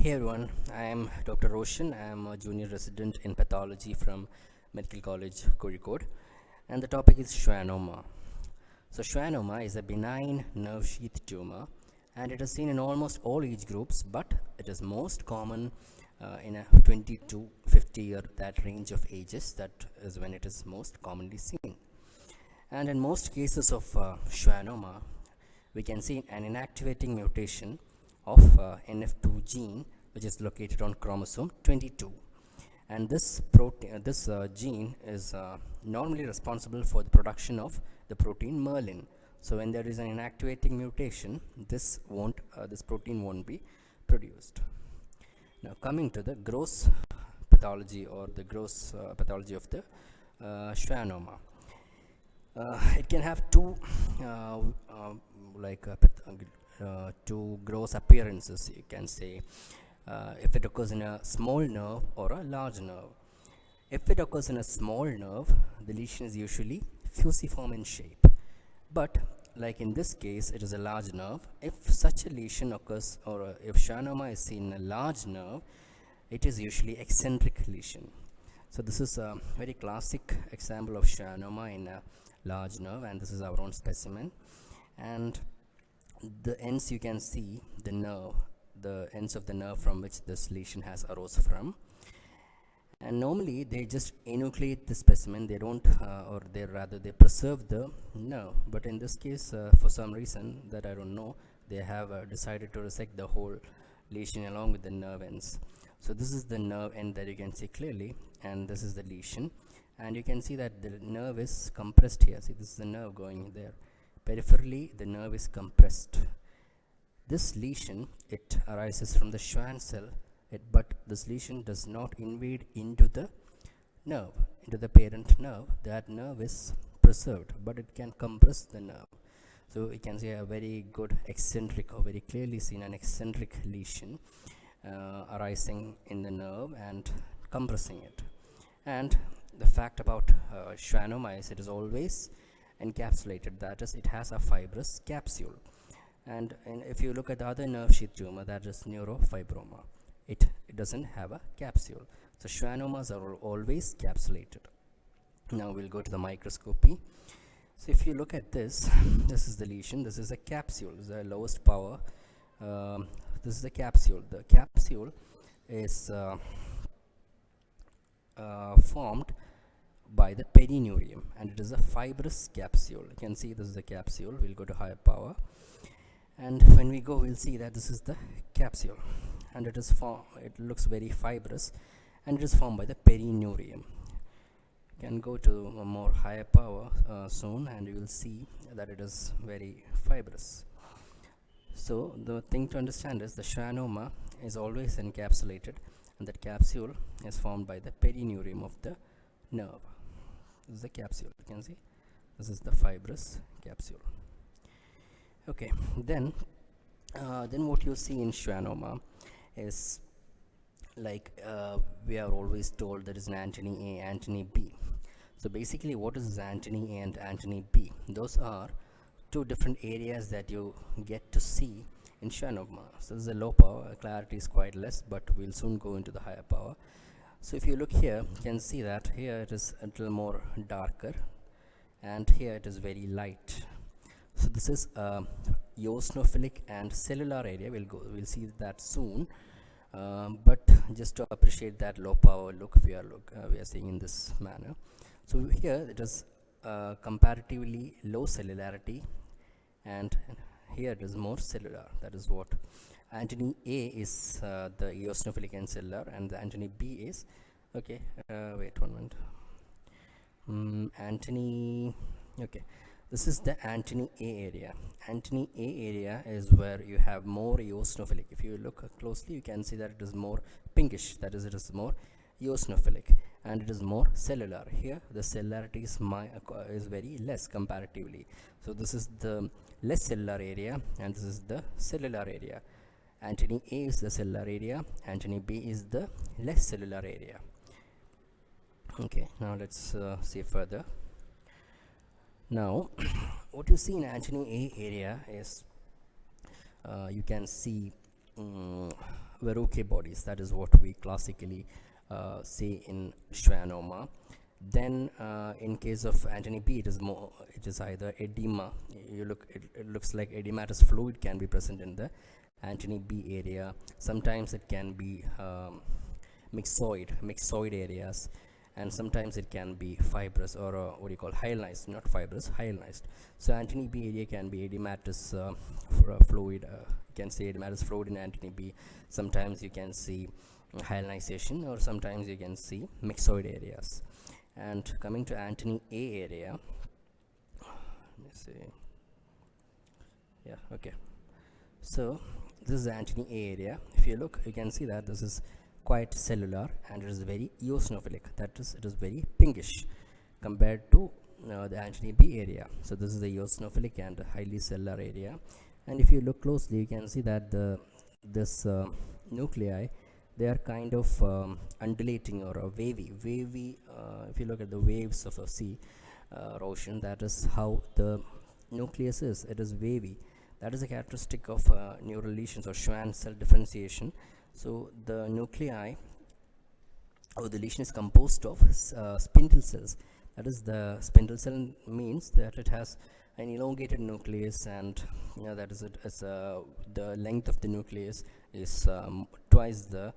Hey everyone, I am Dr. Roshan. I am a junior resident in pathology from Medical College, Kozhikode, and the topic is Schwannoma. So, Schwannoma is a benign nerve sheath tumor, and it is seen in almost all age groups, but it is most common in a 20 to 50 year that range of ages. That is when it is most commonly seen. And in most cases of Schwannoma, we can see an inactivating mutation of NF2 gene, which is located on chromosome 22. And this gene is normally responsible for the production of the protein myelin. So when there is an inactivating mutation, this protein won't be produced. Now coming to the gross pathology or the gross pathology of the Schwannoma. It can have two two gross appearances, you can say, if it occurs in a small nerve or a large nerve. If it occurs in a small nerve, the lesion is usually fusiform in shape, but like in this case it is a large nerve. If such a lesion occurs, or if Schwannoma is seen in a large nerve, it is usually eccentric lesion. So this is a very classic example of Schwannoma in a large nerve, and this is our own specimen. And the ends, you can see the ends of the nerve from which this lesion has arose from. And normally they just enucleate the specimen. They don't they preserve the nerve, but in this case for some reason that I don't know, they have decided to resect the whole lesion along with the nerve ends. So this is the nerve end that you can see clearly, and this is the lesion, and you can see that the nerve is compressed here. See, this is the nerve going there. Peripherally the nerve is compressed. This lesion, it arises from the Schwann cell, but this lesion does not invade into the nerve, into the parent nerve. That nerve is preserved, but it can compress the nerve. So we can see a very good eccentric, or very clearly seen an eccentric lesion arising in the nerve and compressing it. And the fact about Schwannoma is it is always encapsulated, that is, it has a fibrous capsule. And if you look at the other nerve sheath tumor, that is neurofibroma, it doesn't have a capsule. So Schwannomas are always capsulated. Now we'll go to the microscopy. So if you look at this, this is the lesion, this is a capsule, this is the lowest power. This is the capsule. The capsule is formed by the perineurium, and it is a fibrous capsule. You can see this is the capsule. We'll go to higher power, and when we go, we'll see that this is the capsule, and it looks very fibrous, and it is formed by the perineurium. You can go to a more higher power soon, and you will see that it is very fibrous. So the thing to understand is the Schwannoma is always encapsulated, and that capsule is formed by the perineurium of the nerve. This is the capsule. You can see this is the fibrous capsule. Okay, then what you see in Schwannoma is like we are always told there is an antony A, antony B. So basically, what is antony A and antony B? Those are two different areas that you get to see in Schwannoma. So this is a low power, clarity is quite less, but we'll soon go into the higher power. So if you look here, you can see that here it is a little more darker, and here it is very light. So this is eosinophilic and cellular area. We'll see that soon. But just to appreciate that low power look, we are seeing in this manner. So here it is comparatively low cellularity, and here it is more cellular. That is what antony A is, the eosinophilic and cellular, and the antony B is wait 1 minute. Antony, okay, this is the antony A area. Antony A area is where you have more eosinophilic. If you look closely, you can see that it is more pinkish, that is, it is more eosinophilic, and it is more cellular. Here the cellularity is very less comparatively. So this is the less cellular area, and this is the cellular area. Antony A is the cellular area, antony B is the less cellular area. Okay, now let's see further. Now what you see in antony A area is you can see Verrucay bodies. That is what we classically see in schwannoma. Then in case of Antony B, it is either edema. It looks like edematous fluid can be present in the Antony B area. Sometimes it can be myxoid areas, and sometimes it can be fibrous, or what you call hyalinized, not fibrous, hyalinized. So Antony B area can be edematous fluid. You can see edematous fluid in Antony B. Sometimes you can see hyalinization, or sometimes you can see myxoid areas. And coming to Antony A area, let me see. Yeah, okay. So this is the Antony A area. If you look, you can see that this is quite cellular, and it is very eosinophilic. That is, it is very pinkish compared to the Antony B area. So this is the eosinophilic and highly cellular area. And if you look closely, you can see that this nuclei, they are kind of undulating or wavy. If you look at the waves of a sea or ocean, that is how the nucleus is. It is wavy. That is a characteristic of neural lesions or Schwann cell differentiation. So the nuclei or the lesion is composed of spindle cells. That is, the spindle cell means that it has an elongated nucleus, and that is it. As the length of the nucleus is twice the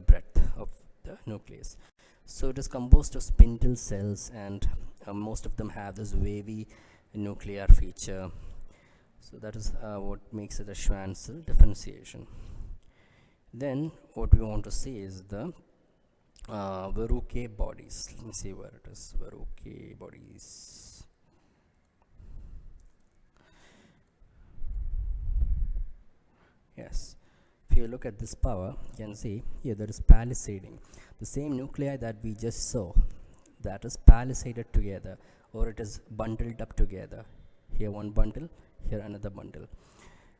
breadth of the nucleus. So it is composed of spindle cells, and most of them have this wavy nuclear feature. So that is what makes it a Schwann cell differentiation. Then what we want to see is the Verrucay bodies. Let me see where it is. Verrucay bodies. Yes. If you look at this power, you can see here there is palisading. The same nuclei that we just saw, that is palisaded together, or it is bundled up together. Here one bundle, here another bundle,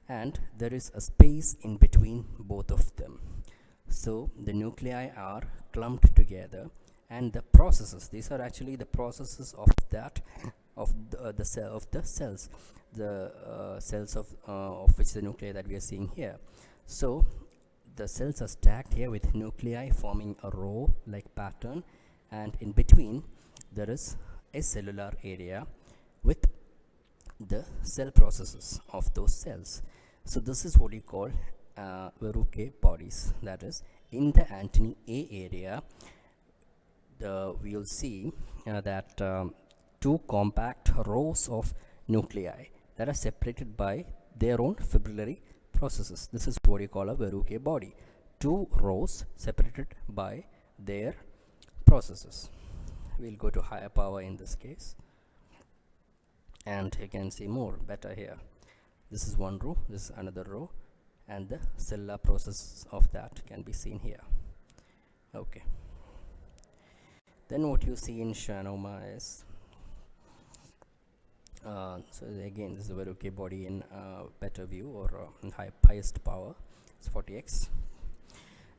and there is a space in between both of them. So the nuclei are clumped together, and the processes, these are actually the processes of that of the cells, the cells of which the nuclei that we are seeing here. So the cells are stacked here with nuclei forming a row like pattern, and in between there is a cellular area with the cell processes of those cells. So this is what you call Verrucay bodies. That is, in the Antony A area, we will see that two compact rows of nuclei that are separated by their own fibrillary processes. This is what you call a Verrucay body. Two rows separated by their processes. We'll go to higher power in this case, and you can see better here. This is one row, this is another row, and the cellular process of that can be seen here. Okay. Then what you see in schwannoma is so again, this is a Verrucay body in better view, or in highest power. It's 40x.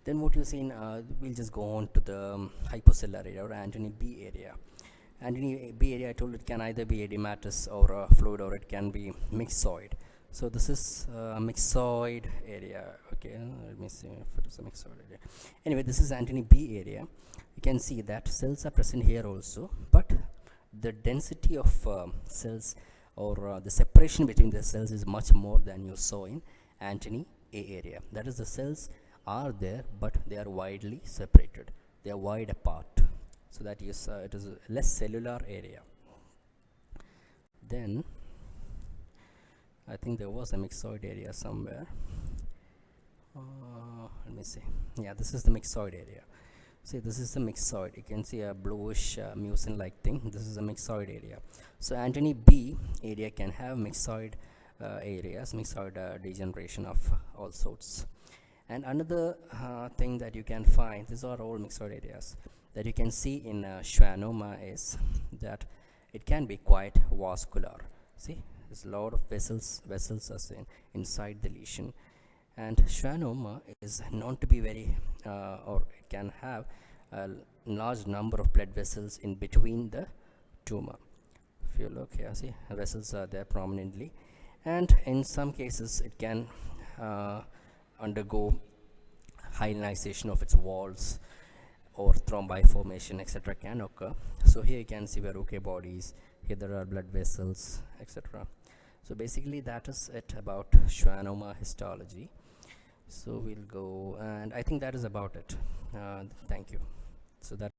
Then what you see in we'll just go on to the hypocellular area, or Antony B area. Antony B area, I told it can either be edematous or fluid, or it can be myxoid. So this is a myxoid area. Okay, let me see if it is a myxoid area. Anyway, this is Antony B area. You can see that cells are present here also, but the density of cells, or the separation between the cells, is much more than you saw in Antony A area. That is, the cells are there, but they are widely separated. They are wide apart. So that is it is a less cellular area. Then I think there was a myxoid area somewhere. Let me see. Yeah, this is the myxoid area. See, this is the myxoid. You can see a bluish mucin-like thing. This is a myxoid area. So Antony B area can have myxoid areas, myxoid degeneration of all sorts. And another thing that you can find, these are all myxoid areas, that you can see in schwannoma is that it can be quite vascular. See, there's a lot of vessels are seen inside the lesion, and schwannoma is known to be very or it can have a large number of blood vessels in between the tumor. If you look here, see, vessels are there prominently, and in some cases it can undergo hyalinization of its walls, or thrombi formation, etc., can occur. So here you can see verrucate bodies, here there are blood vessels, etc. So basically that is it about schwannoma histology. So we'll go, and I think that is about it. Thank you. So that